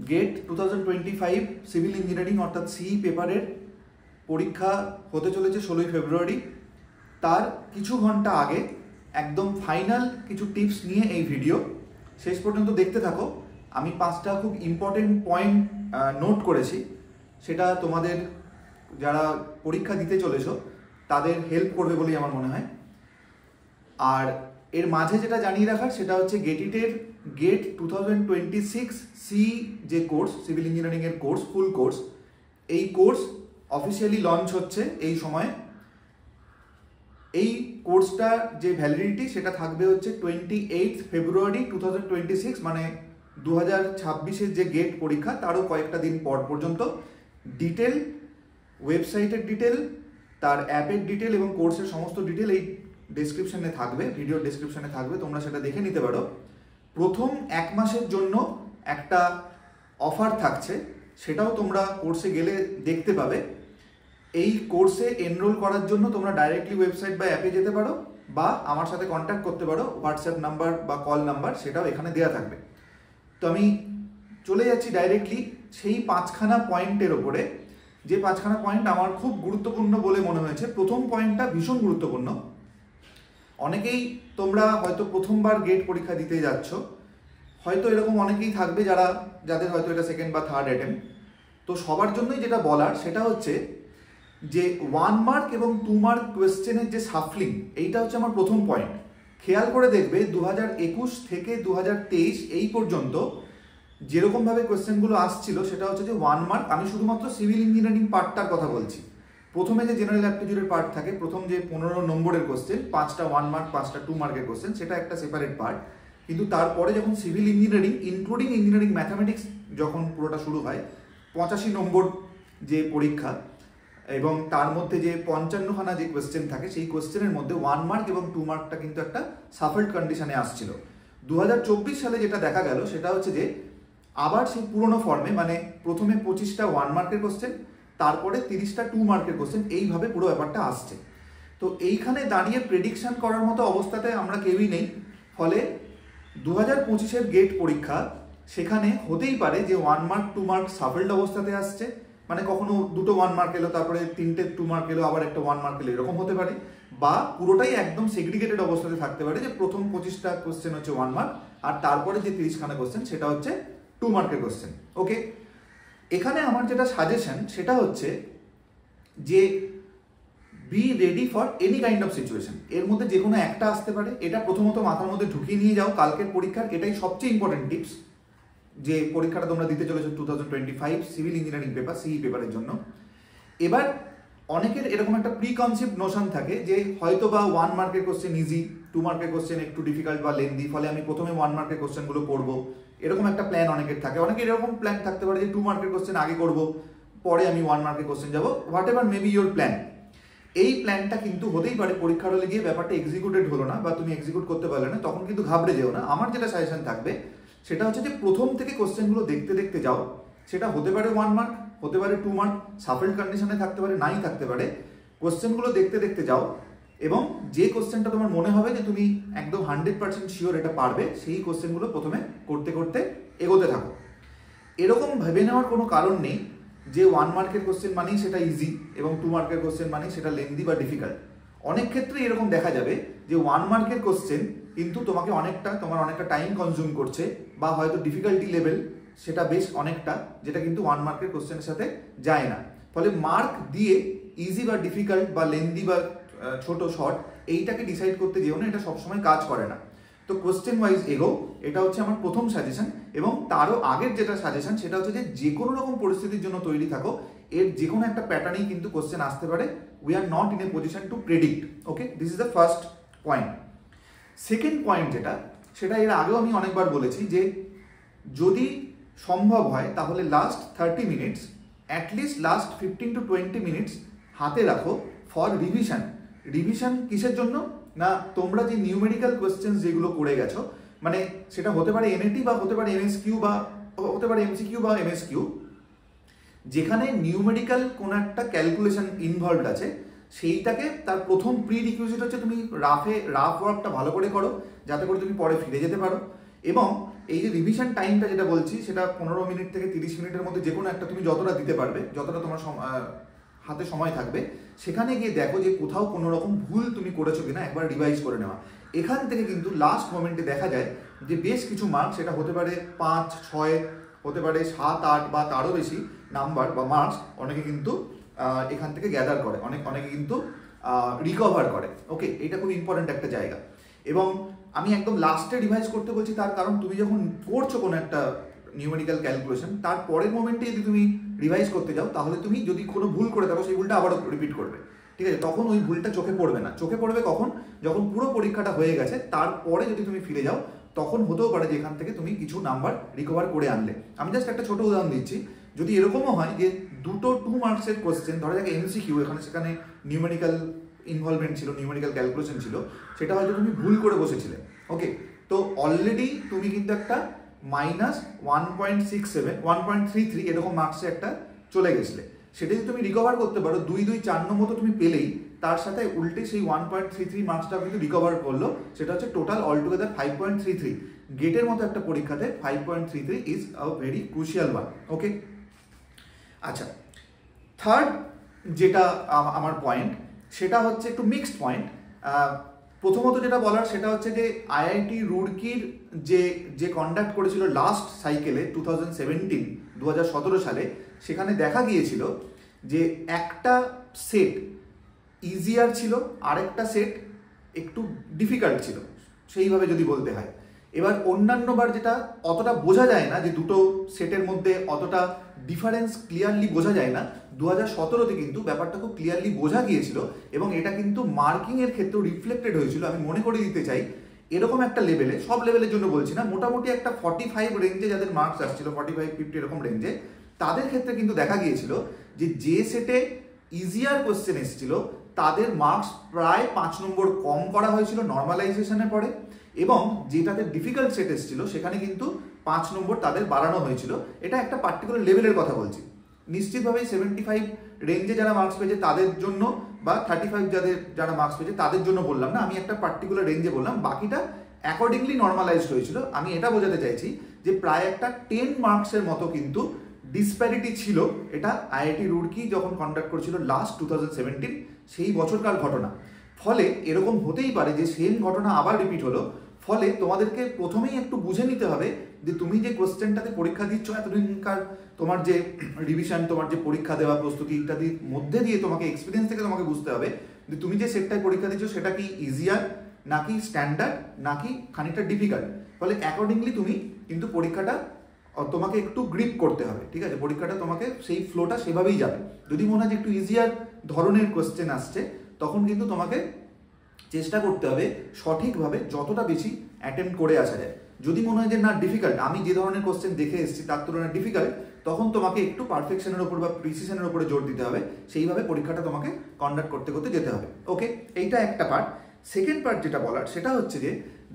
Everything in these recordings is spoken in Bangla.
গেট 2025 সিভিল ইঞ্জিনিয়ারিং অর্থাৎ সিই পেপারের পরীক্ষা হতে চলেছে 16ই ফেব্রুয়ারি। তার কিছু ঘন্টা আগে একদম ফাইনাল কিছু টিপস নিয়ে এই ভিডিও, শেষ পর্যন্ত দেখতে থাকো। আমি 5টা খুব ইম্পর্টেন্ট পয়েন্ট নোট করেছি, সেটা তোমাদের যারা পরীক্ষা দিতে চলেছো তাদের হেল্প করবে বলেই আমার মনে হয়। আর এর মাঝে যেটা জানিয়ে রাখার সেটা হচ্ছে গেটিটের গেট 2026 সি যে কোর্স, সিভিল ইঞ্জিনিয়ারিংয়ের কোর্স, ফুল কোর্স, এই কোর্স অফিসিয়ালি লঞ্চ হচ্ছে এই সময়। এই কোর্সটা যে ভ্যালিডিটি সেটা থাকবে হচ্ছে 28 ফেব্রুয়ারি 2026, মানে 2026-এর যে গেট পরীক্ষা তারও কয়েকটা দিন পর পর্যন্ত। ডিটেল, ওয়েবসাইটের ডিটেল, তার অ্যাপের ডিটেল এবং কোর্সের সমস্ত ডিটেল এই ডেসক্রিপশনে থাকবে, ভিডিও ডেসক্রিপশনে থাকবে, তোমরা সেটা দেখে নিতে পারো। প্রথম 1 মাসের জন্য একটা অফার থাকছে, সেটাও তোমরা কোর্সে গেলে দেখতে পাবে। এই কোর্সে এনরোল করার জন্য তোমরা ডাইরেক্টলি ওয়েবসাইট বা অ্যাপে যেতে পারো, বা আমার সাথে কন্ট্যাক্ট করতে পারো, হোয়াটসঅ্যাপ নাম্বার বা কল নাম্বার সেটাও এখানে দেওয়া থাকবে। তো আমি চলে যাচ্ছি ডাইরেক্টলি সেই 5খানা পয়েন্টের ওপরে, যে 5খানা পয়েন্ট আমার খুব গুরুত্বপূর্ণ বলে মনে হয়েছে। প্রথম পয়েন্টটা ভীষণ গুরুত্বপূর্ণ। অনেকেই তোমরা হয়তো প্রথমবার গেট পরীক্ষা দিতে যাচ্ছ, হয়তো এরকম অনেকেই থাকবে যাদের হয়তো এটা সেকেন্ড বা থার্ড অ্যাটেম্প। তো সবার জন্যই যেটা বলার সেটা হচ্ছে যে 1 মার্ক এবং 2 মার্ক কোয়েশ্চেনের যে সাফলিং, এইটা হচ্ছে আমার প্রথম পয়েন্ট। খেয়াল করে দেখবে 2021 থেকে 2023 এই পর্যন্ত যেরকমভাবে কোয়েশ্চেনগুলো আসছিল সেটা হচ্ছে যে 1 মার্ক, আমি শুধুমাত্র সিভিল ইঞ্জিনিয়ারিং পার্টটার কথা বলছি। প্রথমে যে জেনারেল অ্যাপটিটিউডের পার্ট থাকে, প্রথম যে 15 নম্বরের কোয়েশ্চেন, 5টা 1 মার্ক 5টা 2 মার্কের কোয়েশ্চেন, সেটা একটা সেপারেট পার্ট। কিন্তু তারপরে যখন civil engineering including engineering mathematics যখন পুরোটা শুরু হয়, 85 নম্বর যে পরীক্ষা এবং তার মধ্যে যে 55খানা যে কোয়েশ্চেন থাকে, সেই কোয়েশ্চেনের মধ্যে 1 মার্ক এবং 2 মার্কটা কিন্তু একটা সাফল্ড কন্ডিশনে আসছিল। 2024 সালে যেটা দেখা গেল সেটা হচ্ছে যে আবার সেই পুরোনো ফর্মে, মানে প্রথমে 25টা 1 মার্কের কোয়েশ্চেন, তারপরে 30টা 2 মার্কের কোয়েশ্চেন, এইভাবে পুরো ব্যাপারটা আসছে। তো এইখানে দাঁড়িয়ে প্রেডিকশন করার মতো অবস্থাতে আমরা কেউই নেই। ফলে 2025-এর গেট পরীক্ষা, সেখানে হতেই পারে যে 1 মার্ক 2 মার্ক সাফল্ড অবস্থাতে আসছে, মানে কখনো 2টো 1 মার্ক এলো, তারপরে 3টে 2 মার্ক এলো, আবার একটা 1 মার্ক এলো, এরকম হতে পারে। বা পুরোটাই একদম সেগ্রিগেটেড অবস্থাতে থাকতে পারে, যে প্রথম 25টা কোয়েশ্চেন হচ্ছে 1 মার্ক, আর তারপরে যে 30খানা কোয়েশ্চেন সেটা হচ্ছে 2 মার্কের কোয়েশ্চেন। ওকে, এখানে আমার যেটা সাজেশন সেটা হচ্ছে যে be ready for any kind of situation. এর মধ্যে যে কোনো একটা আসতে পারে, এটা প্রথমত মাথার মধ্যে ঢুকিয়ে নিয়ে যাও কালকের পরীক্ষার। এটাই সবচেয়ে ইম্পর্টেন্ট টিপস, যে পরীক্ষাটা তোমরা দিতে চলেছো 2025 সিভিল ইঞ্জিনিয়ারিং পেপার, সিই পেপারের জন্য। এবার অনেকের এরকম একটা প্রি কনসেপ্ট নোশন থাকে যে হয়তো বা 1 মার্কের কোশ্চেন ইজি, 2 মার্কের কোশ্চেন একটু ডিফিকাল্ট বা লেন্দি, ফলে আমি প্রথমে 1 মার্কের কোশ্চেনগুলো করবো, এরকম একটা প্ল্যান অনেকের থাকে। অনেকের এরকম প্ল্যান থাকতে পারে যে 2 মার্কের কোশ্চেন আগে করবো, পরে আমি 1 মার্কের কোশ্চেন যাবো, what ever may be your plan. এই প্ল্যানটা কিন্তু হতেই পারে পরীক্ষার হলে গিয়ে ব্যাপারটা এক্সিকিউটেড হলো না, বা তুমি এক্সিকিউট করতে পারলে না, তখন কিন্তু ঘাবড়ে যেও না। আমার যেটা সাজেশন থাকবে সেটা হচ্ছে যে প্রথম থেকে কোশ্চেনগুলো দেখতে দেখতে যাও। সেটা হতে পারে 1 মার্ক, হতে পারে 2 মার্ক, সাফল্ড কন্ডিশনে থাকতে পারে, নাই থাকতে পারে। কোশ্চেনগুলো দেখতে দেখতে যাও, এবং যে কোশ্চেনটা তোমার মনে হবে যে তুমি একদম 100% শিওর এটা পারবে, সেই কোশ্চেনগুলো প্রথমে করতে করতে এগোতে থাকো। এরকম ভেবে নেওয়ার কোনো কারণ নেই যে 1 মার্কের কোশ্চেন মানেই সেটা ইজি এবং 2 মার্কের কোশ্চেন মানেই সেটা লেন্দি বা ডিফিকাল্ট। অনেক ক্ষেত্রে এরকম দেখা যাবে যে 1 মার্কের কোশ্চেন কিন্তু তোমার অনেকটা টাইম কনজিউম করছে, বা হয়তো ডিফিকাল্টি লেভেল সেটা বেশ অনেকটা, যেটা কিন্তু 1 মার্কের কোশ্চেনের সাথে যায় না। ফলে মার্ক দিয়ে ইজি বা ডিফিকাল্ট বা লেন্দি বা ছোট শর্ট এইটাকে ডিসাইড করতে যেও না, এটা সবসময় কাজ করে না। তো কোশ্চেন ওয়াইজ এগো, এটা হচ্ছে আমার প্রথম সাজেশন। এবং তারও আগের যেটা সাজেশন সেটা হচ্ছে যে কোনো রকম পরিস্থিতির জন্য তৈরি থাকো। এর যে কোনো একটা প্যাটার্নেই কিন্তু কোশ্চেন আসতে পারে। We are not in a position to predict. Okay, this is the first point. Second point যেটা, সেটা এর আগেও আমি অনেকবার বলেছি যে যদি সম্ভব হয় তাহলে last 30 minutes, at least last 15 to 20 minutes হাতে রাখো ফর রিভিশন। রিভিশন কিসের জন্য না, তোমরা যে নিউমেরিক্যাল কোয়েশ্চেন যেগুলো করে গেছো, মানে সেটা হতে পারে এনএটি বা হতে পারে এমএসকিউ বা হতে পারে এমসিকিউ বা এমএসকিউ, যেখানে নিউমেরিক্যাল কোনো একটা ক্যালকুলেশন ইনভলভড আছে, সেইটাকে তার প্রথম প্রি রিকুইজিট হচ্ছে তুমি রাফ ওয়ার্কটা ভালো করে করো, যাতে করে তুমি পরে ফিরে যেতে পারো। এবং এই যে রিভিশন টাইমটা যেটা বলছি সেটা 15 মিনিট থেকে 30 মিনিটের মধ্যে যে কোনো একটা তুমি যতটা দিতে পারবে, যতটা তোমার হাতে সময় থাকবে, সেখানে গিয়ে দেখো যে কোথাও কোনো রকম ভুল তুমি করেছো কিনা, একবার রিভাইজ করে নেওয়া। এখান থেকে কিন্তু লাস্ট মোমেন্টে দেখা যায় যে বেশ কিছু মার্কস, সেটা হতে পারে 5, 6, হতে পারে 7, 8 বা তারও বেশি নাম্বার বা মার্কস অনেকে কিন্তু এখান থেকে গ্যাদার করে, অনেকে কিন্তু রিকভার করে। ওকে, এটা খুব ইম্পর্ট্যান্ট একটা জায়গা। এবং আমি একদম লাস্টে রিভাইজ করতে বলছি তার কারণ, তুমি যখন করছো কোনো একটা নিউমেরিক্যাল ক্যালকুলেশন, তার পরের মোমেন্টে যদি তুমি রিভাইজ করতে যাও, তাহলে তুমি যদি কোনো ভুল করে থাকো সেই ভুলটা আবারও রিপিট করবে, ঠিক আছে? তখন ওই ভুলটা চোখে পড়বে না। চোখে পড়বে কখন? যখন পুরো পরীক্ষাটা হয়ে গেছে, তারপরে যদি তুমি ফিরে যাও, তখন হতেও পারে যে এখান থেকে তুমি কিছু নাম্বার রিকভার করে আনলে। আমি জাস্ট একটা ছোট উদাহরণ দিচ্ছি। যদি এরকমও হয় যে দুটো 2 মার্কসের কোশ্চেন, ধরা যাক এমসিকিউ, সেখানে নিউমেরিক্যাল ইনভলভমেন্ট ছিল, নিউমেরিক্যাল ক্যালকুলেশন ছিল, সেটা হয়তো তুমি ভুল করে বসেছিলে। ওকে, তো অলরেডি তুমি কিন্তু একটা -1.67, 1.33 এরকম মার্কসে একটা চলে গেছিলে। সেটা যদি তুমি রিকভার করতে পারো, 2, 2, 4 নম্বর তো তুমি পেলেই, তার সাথে উল্টে সেই 1.33 মার্কসটা কিন্তু রিকভার করলো। সেটা হচ্ছে টোটাল অলটুগেদার 5.33। গেটের মতো একটা পরীক্ষাতে 5.33 is a very crucial one. Okay, আচ্ছা, থার্ড যেটা আমার পয়েন্ট, সেটা হচ্ছে একটু মিক্সড পয়েন্ট। প্রথমত যেটা বলার সেটা হচ্ছে যে আইআইটি রুড়কির যে কন্ডাক্ট করেছিল লাস্ট সাইকেলে 2017 সালে, সেখানে দেখা গিয়েছিল যে একটা সেট ইজিয়ার ছিল, আরেকটা সেট একটু ডিফিকাল্ট ছিল, সেইভাবে যদি বলতে হয়। এবার অন্যান্যবার যেটা অতটা বোঝা যায় না, যে দুটো সেটের মধ্যে অতটা ডিফারেন্স ক্লিয়ারলি বোঝা যায় না, 2017তে কিন্তু ব্যাপারটা খুব ক্লিয়ারলি বোঝা গিয়েছিল, এবং এটা কিন্তু মার্কিংয়ের ক্ষেত্রেও রিফ্লেক্টেড হয়েছিল। আমি মনে করে দিতে চাই, এরকম একটা লেভেলে, সব লেভেলের জন্য বলছি না, মোটামুটি একটা 45 রেঞ্জে যাদের মার্কস আসছিল, 45-50 এরকম রেঞ্জে, তাদের ক্ষেত্রে কিন্তু দেখা গিয়েছিল যে সেটে ইজিয়ার কোশ্চেন এসেছিল, তাদের মার্কস প্রায় 5 নম্বর কম করা হয়েছিল নর্মালাইজেশনের পরে, এবং যেটাতে ডিফিকাল্ট সেট এসেছিল সেখানে কিন্তু 5 নম্বর তাদের বাড়ানো হয়েছিল। এটা একটা পার্টিকুলার লেভেলের কথা বলছি। নিশ্চিতভাবেই 75 রেঞ্জে যারা মার্কস পেয়েছে তাদের জন্য, বা 35 যারা মার্কস পেয়েছে তাদের জন্য বললাম না, আমি একটা পার্টিকুলার রেঞ্জে বললাম, বাকিটা অ্যাকর্ডিংলি নর্মালাইজড হয়েছিল। আমি এটা বোঝাতে চাইছি যে প্রায় একটা 10 মার্কসের মতো কিন্তু ডিসপ্যারিটি ছিল। এটা আইআইটি রুড়কি যখন কন্ডাক্ট করেছিল লাস্ট 2017, সেই বছরকার ঘটনা। ফলে এরকম হতেই পারে যে সেম ঘটনা আবার রিপিট হলো। ফলে তোমাদেরকে প্রথমেই একটু বুঝে নিতে হবে যে তুমি যে কোশ্চেনটাতে পরীক্ষা দিচ্ছ, এতদিনকার তোমার যে রিভিশন, তোমার যে পরীক্ষা দেওয়া প্রস্তুতি ইত্যাদির মধ্যে দিয়ে তোমাকে এক্সপিরিয়েন্স থেকে তোমাকে বুঝতে হবে যে তুমি যে সেটটায় পরীক্ষা দিচ্ছ সেটা কি ইজিয়ার, নাকি স্ট্যান্ডার্ড, নাকি খানিকটা ডিফিকাল্ট। ফলে অ্যাকর্ডিংলি তুমি কিন্তু পরীক্ষাটা তোমাকে একটু গ্রিপ করতে হবে, ঠিক আছে? পরীক্ষাটা তোমাকে সেই ফ্লোটা সেভাবেই যাবে। যদি মনে হয় যে একটু ইজিয়ার ধরনের কোশ্চেন আসছে, তখন কিন্তু তোমাকে চেষ্টা করতে হবে সঠিকভাবে যতটা বেশি অ্যাটেম্প্ট করে আসা যায়। যদি মনে হয় যে না ডিফিকাল্ট, আমি যে ধরনের কোশ্চেন দেখে এসেছি তার তুলনায় ডিফিকাল্ট, তখন তোমাকে একটু পারফেকশনের ওপর বা প্রিসিশনের ওপরে জোর দিতে হবে। সেইভাবে পরীক্ষাটা তোমাকে কন্ডাক্ট করতে করতে যেতে হবে। ওকে, এইটা একটা পার্ট। সেকেন্ড পার্ট যেটা বলার সেটা হচ্ছে যে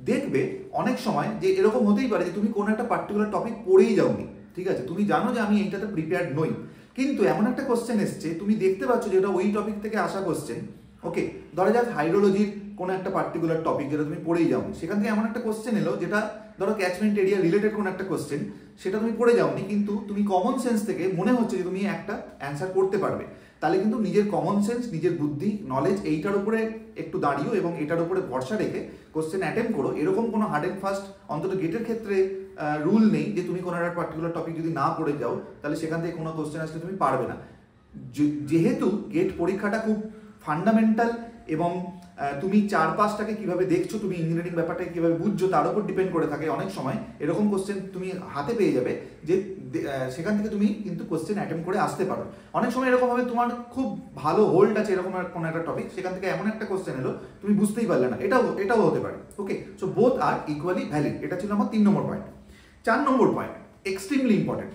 দেখবে অনেক সময় যে এরকম হতেই পারে যে তুমি কোনো একটা পার্টিকুলার টপিক পড়েই যাওনি, ঠিক আছে? তুমি জানো যে আমি এইটাতে প্রিপেয়ার্ড নই, কিন্তু এমন একটা কোশ্চেন এসছে, তুমি দেখতে পাচ্ছ যে এটা ওই টপিক থেকে আসা কোশ্চেন। ওকে, ধরা যাক হাইড্রোলজির কোনো একটা পার্টিকুলার টপিক যেটা তুমি পড়েই যাওনি, সেখান থেকে এমন একটা কোশ্চেন এলো যেটা ধরো ক্যাচমেন্ট এরিয়া রিলেটেড কোনো একটা কোশ্চেন, সেটা তুমি পড়ে যাওনি, কিন্তু তুমি কমন সেন্স থেকে মনে হচ্ছে যে তুমি একটা অ্যান্সার করতে পারবে। তাহলে কিন্তু নিজের কমন সেন্স, নিজের বুদ্ধি, নলেজ, এইটার উপরে একটু দাঁড়িয়েও এবং এটার উপরে ভরসা রেখে কোশ্চেন অ্যাটেম্প করো। এরকম কোনো হার্ড অ্যান্ড ফাস্ট অন্তত গেটের ক্ষেত্রে রুল নেই যে তুমি কোনো একটা পার্টিকুলার টপিক যদি না পড়ে যাও তাহলে সেখান থেকে কোনো কোশ্চেন আসলে তুমি পারবে না। যেহেতু গেট পরীক্ষাটা খুব ফান্ডামেন্টাল, এবং তুমি চারপাশটাকে কিভাবে দেখছো, তুমি ইঞ্জিনিয়ারিং ব্যাপারটাকে কিভাবে বুঝছো, তার উপর ডিপেন্ড করে থাকে। অনেক সময় এরকম কোশ্চেন তুমি হাতে পেয়ে যাবে যে সেখান থেকে তুমি কিন্তু কোশ্চেন অ্যাটেম্প করে আসতে পারো। অনেক সময় এরকম হবে তোমার খুব ভালো হোল্ড আছে এরকম কোনো একটা টপিক, সেখান থেকে এমন একটা কোশ্চেন এলো তুমি বুঝতেই পারলে না, এটাও হতে পারে। Okay, so both are equally valid. এটা ছিল আমার 3 নম্বর পয়েন্ট। 4 নম্বর পয়েন্ট এক্সট্রিমলি ইম্পর্টেন্ট,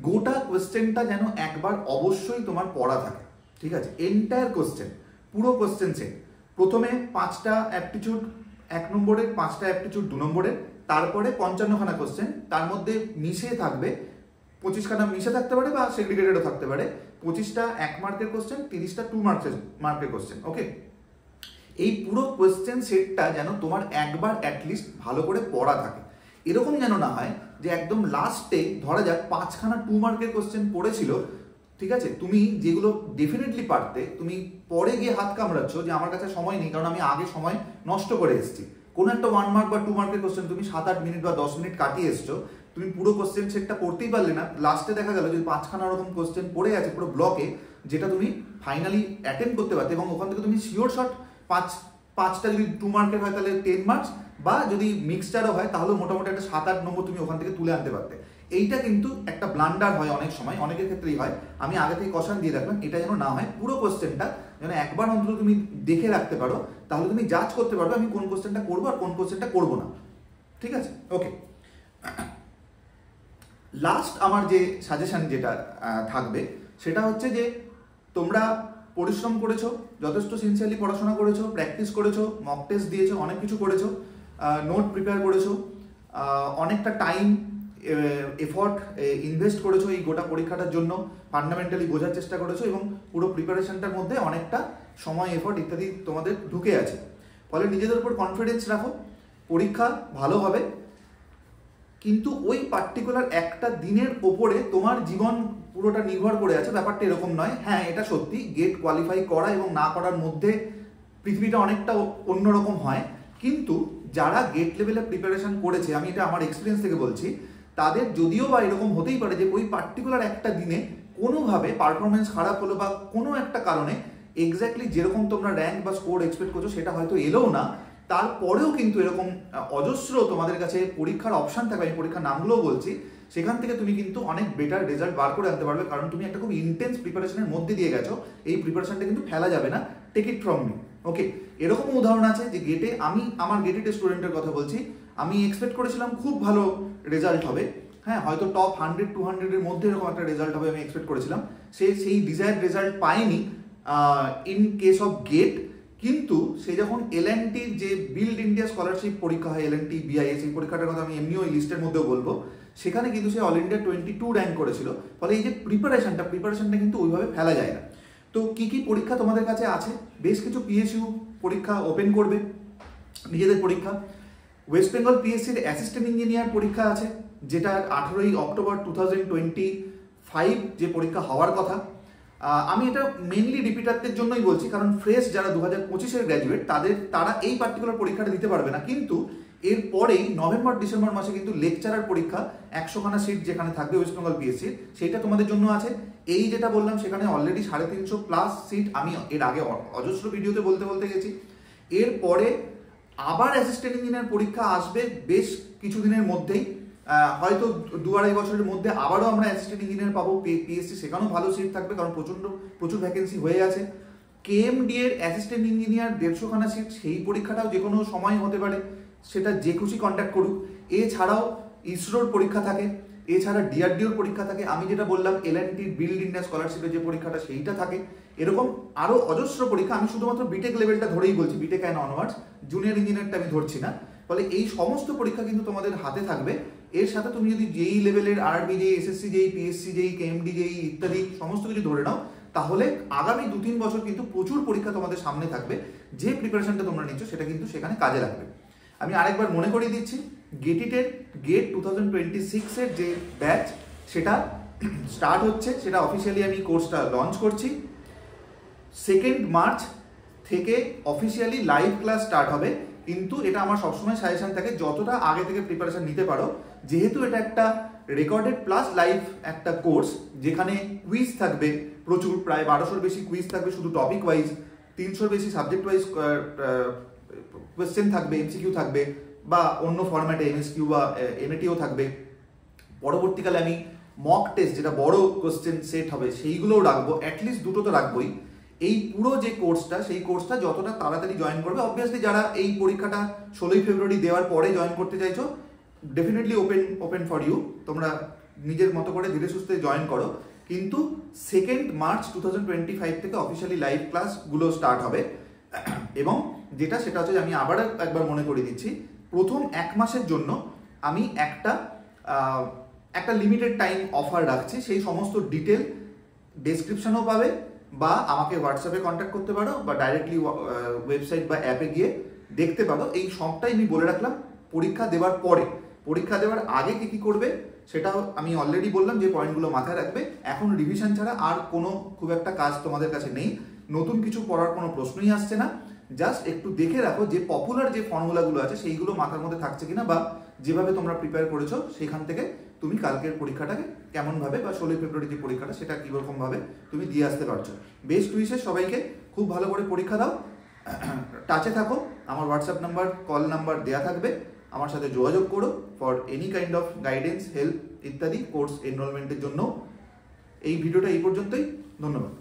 গোটা কোশ্চেনটা যেন একবার অবশ্যই তোমার পড়া থাকে, ঠিক আছে? এন্টায়ার কোশ্চেন, পুরো কোশ্চেন সেট, প্রথমে 5টা অ্যাপটিটিউড 1 নম্বরের, 5টা অ্যাপটিটিউড 2 নম্বরের, তারপরে 55খানা কোশ্চেন, তার মধ্যে মিশে থাকবে 25খানা মিশে থাকতে পারে বা সেগ্রিগেটেডও থাকতে পারে, 25টা 1 মার্কের কোশ্চেন, 30টা 2 মার্কের কোশ্চেন। ওকে, এই পুরো কোশ্চেন সেটটা যেন তোমার একবার অ্যাটলিস্ট ভালো করে পড়া থাকে। এরকম যেন না হয় যে একদম লাস্টে ধরা যাক 5খানা 2 মার্কের কোশ্চেন পড়েছিল, ঠিক আছে, তুমি যেগুলো ডেফিনেটলি পারতে তুমি পরে গিয়ে হাত কামড়াচ্ছ যে আমার কাছে সময় নেই কারণ আমি আগে সময় নষ্ট করে এসেছি। কোনো একটা 1 মার্ক বা 2 মার্কের কোশ্চেন তুমি 7-8 মিনিট বা 10 মিনিট কাটিয়ে এসছো, তুমি পুরো কোশ্চেন সেটটা পড়তেই পারলে না, লাস্টে দেখা গেল যে 5খানা ওরকম কোশ্চেন পড়ে আছে পুরো ব্লকে, যেটা তুমি ফাইনালি অ্যাটেন্ড করতে পারতে এবং ওখান থেকে তুমি শিওর শট 5টা যদি 2 মার্কের হয় তাহলে 10 মার্কস, বা যদি মিক্সচারও হয় তাহলে মোটামুটি একটা 7-8 নম্বর তুমি ওখান থেকে তুলে আনতে পারতে। এইটা কিন্তু একটা ব্লান্ডার হয় অনেক সময়, অনেকের ক্ষেত্রেই হয়। আমি আগে থেকে কষান দিয়ে রাখলাম, এটা যেন না হয়। পুরো কোশ্চেনটা যেন একবার অন্তত তুমি দেখে রাখতে পারো, তাহলে তুমি জাজ করতে পারবে আমি কোন কোশ্চেনটা করবো আর কোন কোশ্চেনটা করবো না। ঠিক আছে, ওকে। লাস্ট আমার যে সাজেশন যেটা থাকবে সেটা হচ্ছে যে তোমরা পরিশ্রম করেছো, যথেষ্ট সিনসিয়ারলি পড়াশোনা করেছো, প্র্যাকটিস করেছো, মক টেস্ট দিয়েছো, অনেক কিছু করেছো, নোট প্রিপেয়ার করেছো, অনেকটা টাইম এফর্ট ইনভেস্ট করেছো এই গোটা পরীক্ষাটার জন্য, ফান্ডামেন্টালি বোঝার চেষ্টা করেছো এবং পুরো প্রিপারেশনটার মধ্যে অনেকটা সময় এফর্ট ইত্যাদি তোমাদের ঢুকে আছে। ফলে নিজেদের উপর কনফিডেন্স রাখো, পরীক্ষা ভালো হবে। কিন্তু ওই পার্টিকুলার একটা দিনের ওপরে তোমার জীবন পুরোটা নির্ভর করে আছে, ব্যাপারটা এরকম নয়। হ্যাঁ, এটা সত্যি, গেট কোয়ালিফাই করা এবং না করার মধ্যে পৃথিবীটা অনেকটা অন্যরকম হয়। কিন্তু যারা গেট লেভেলে প্রিপারেশন করেছে, আমি এটা আমার এক্সপিরিয়েন্স থেকে বলছি, তাদের যদিও বা এরকম হতেই পারে যে ওই পার্টিকুলার একটা দিনে কোনোভাবে পারফরমেন্স খারাপ হলো বা কোনো একটা কারণে এক্স্যাক্টলি যেরকম তোমরা র্যাঙ্ক বা স্কোর এক্সপেক্ট করছো সেটা হয়তো এলোও না, তারপরেও কিন্তু এরকম অজস্র তোমাদের কাছে পরীক্ষার অপশান থাকবে, আমি পরীক্ষার নামগুলোও বলছি, সেখান থেকে তুমি কিন্তু অনেক বেটার রেজাল্ট বার করে আনতে পারবে, কারণ তুমি একটা খুব ইন্টেন্স প্রিপারেশনের মধ্যে দিয়ে গেছো। এই প্রিপারেশনটা কিন্তু ফেলা যাবে না, টেক ইট ফ্রম মি। ওকে, এরকম উদাহরণ আছে যে গেটে, আমি আমার গেটেড স্টুডেন্টের কথা বলছি, আমি এক্সপেক্ট করেছিলাম খুব ভালো রেজাল্ট হবে, হ্যাঁ হয়তো টপ 100-200-এর মধ্যে এরকম একটা রেজাল্ট হবে আমি এক্সপেক্ট করেছিলাম। সে সেই ডিজায়ার্ড রেজাল্ট পায়নি ইন কেস অফ গেট, কিন্তু সে যখন এলএনটির যে বিল্ড ইন্ডিয়া স্কলারশিপ পরীক্ষা হয়, এলএনটি বিআইএস, এই পরীক্ষাটার কথা আমি এমনিও এই লিস্টের মধ্যেও বলবো, সেখানে কিন্তু সে অল ইন্ডিয়া 22 র্যাঙ্ক করেছিল। ফলে এই যে প্রিপারেশনটা কিন্তু ওইভাবে ফেলা যায় না। তো কি কি পরীক্ষা তোমাদের কাছে আছে? বেশ কিছু পিএসইউ পরীক্ষা ওপেন করবে নিজেদের পরীক্ষা। ওয়েস্ট বেঙ্গল পিএসসির অ্যাসিস্ট্যান্ট ইঞ্জিনিয়ার পরীক্ষা আছে, যেটা 18ই অক্টোবর 2025 যে পরীক্ষা হওয়ার কথা। আমি এটা মেনলি রিপিটারদের জন্যই বলছি, কারণ ফ্রেশ যারা 2025-এর গ্র্যাজুয়েট তারা এই পার্টিকুলার পরীক্ষাটা দিতে পারবে না। কিন্তু এরপরেই নভেম্বর-ডিসেম্বর মাসে কিন্তু লেকচারার পরীক্ষা 100খানা সিট যেখানে থাকবে ওয়েস্ট বেঙ্গল পিএসসির, সেইটা তোমাদের জন্য আছে। এই যেটা বললাম সেখানে অলরেডি 350+ সিট, আমি এর আগে অজস্র ভিডিওতে বলতে গেছি। এরপরে আবার অ্যাসিস্ট্যান্ট ইঞ্জিনিয়ার পরীক্ষা আসবে বেশ কিছুদিনের মধ্যেই, হয়তো 2-2.5 বছরের মধ্যে আবারও আমরা অ্যাসিস্ট্যান্ট ইঞ্জিনিয়ার পাবো পিএসসি, সেখানেও ভালো সিট থাকবে কারণ প্রচুর ভ্যাকেন্সি হয়ে আছে। কেএমডি এর অ্যাসিস্ট্যান্ট ইঞ্জিনিয়ার 150খানা সিট, সেই পরীক্ষাটাও যে কোনো সময় হতে পারে, সেটা যে খুশি কন্ট্যাক্ট করুক। এছাড়াও ইসরোর পরীক্ষা থাকে, এছাড়া ডিআরডিওর পরীক্ষা থাকে, আমি যেটা বললাম এলএনটির বিল্ড ইন্ডিয়া স্কলারশিপের যে পরীক্ষাটা সেইটা থাকে, এরকম আরও অজস্র পরীক্ষা। আমি শুধুমাত্র বিটেক লেভেলটা ধরেই বলছি, বিটেক অ্যান্ড অনওয়ার্ডস, জুনিয়র ইঞ্জিনিয়ারটা আমি ধরছি না। ফলে এই সমস্ত পরীক্ষা কিন্তু তোমাদের হাতে থাকবে। এর সাথে তুমি যদি যেই লেভেলের আরআরবি যেই, এসএসসি যেই, পিএসসি যেই, কেএমডি যেই ইত্যাদি সমস্ত কিছু ধরে নাও, তাহলে আগামী 2-3 বছর কিন্তু প্রচুর পরীক্ষা তোমাদের সামনে থাকবে। যে প্রিপারেশনটা তোমরা নিচ্ছ সেটা কিন্তু সেখানে কাজে লাগবে। আমি আরেকবার মনে করিয়ে দিচ্ছি, গেটের গেট 2026-এর যে ব্যাচ সেটা স্টার্ট হচ্ছে, সেটা অফিসিয়ালি আমি কোর্সটা লঞ্চ করছি। 2 মার্চ থেকে অফিসিয়ালি লাইভ ক্লাস স্টার্ট হবে, কিন্তু এটা আমার সবসময় সাজেশন থাকে যতটা আগে থেকে প্রিপারেশন নিতে পারো, যেহেতু এটা একটা রেকর্ডেড প্লাস লাইভ একটা কোর্স, যেখানে কুইজ থাকবে প্রচুর, প্রায় 1200-র বেশি কুইজ থাকবে শুধু টপিক ওয়াইজ, 300-র বেশি সাবজেক্ট ওয়াইজ কোয়েশ্চেন থাকবে, এমসিকিউ থাকবে, বা অন্য ফরম্যাটে এমএসকিউ বা এমএটিও থাকবে। পরবর্তীকালে আমি মক টেস্ট, যেটা বড় কোয়েশ্চেন সেট হবে, সেইগুলোও রাখবো, অ্যাটলিস্ট 2টো তো রাখবোই। এই পুরো যে কোর্সটা, সেই কোর্সটা যতটা তাড়াতাড়ি জয়েন করবে, অবভিয়াসলি যারা এই পরীক্ষাটা 16ই ফেব্রুয়ারি দেওয়ার পরে জয়েন করতে চাইছো, ডেফিনেটলি ওপেন ফর ইউ, তোমরা নিজের মতো করে ধীরে সুস্থে জয়েন করো। কিন্তু 2 মার্চ 2025 থেকে অফিসিয়ালি লাইভ ক্লাসগুলো স্টার্ট হবে। এবং সেটা হচ্ছে, আমি আবার একবার মনে করিয়ে দিচ্ছি, প্রথম 1 মাসের জন্য আমি একটা লিমিটেড টাইম অফার রাখছি। সেই সমস্ত ডিটেল ডেসক্রিপশনও পাবে, বা আমাকে হোয়াটসঅ্যাপে কন্ট্যাক্ট করতে পারো, বা ডাইরেক্টলি ওয়েবসাইট বা অ্যাপে গিয়ে দেখতে পারো। এই সবটাই আমি বলে রাখলাম পরীক্ষা দেওয়ার পরে। পরীক্ষা দেওয়ার আগে কি কি করবে সেটাও আমি অলরেডি বললাম, যে পয়েন্টগুলো মাথায় রাখবে। এখন রিভিশন ছাড়া আর কোনো খুব একটা কাজ তোমাদের কাছে নেই, নতুন কিছু পড়ার কোনো প্রশ্নই আসছে না। জাস্ট একটু দেখে রাখো যে পপুলার যে ফর্মুলাগুলো আছে সেইগুলো মাথার মধ্যে থাকছে কিনা, বা যেভাবে তোমরা প্রিপেয়ার করেছো সেখান থেকে তুমি কালকের পরীক্ষাটাকে কেমনভাবে, বা 16 ফেব্রুয়ারি যে পরীক্ষাটা সেটা কীরকমভাবে তুমি দিয়ে আসতে পারছো। বেস্ট উইশেস সবাইকে, খুব ভালো করে পরীক্ষা দাও, টাচে থাকো। আমার হোয়াটসঅ্যাপ নাম্বার, কল নাম্বার দেওয়া থাকবে, আমার সাথে যোগাযোগ করো for any kind of guidance, help ইত্যাদি কোর্স এনরোলমেন্টের জন্য। এই ভিডিওটা এই পর্যন্তই, ধন্যবাদ।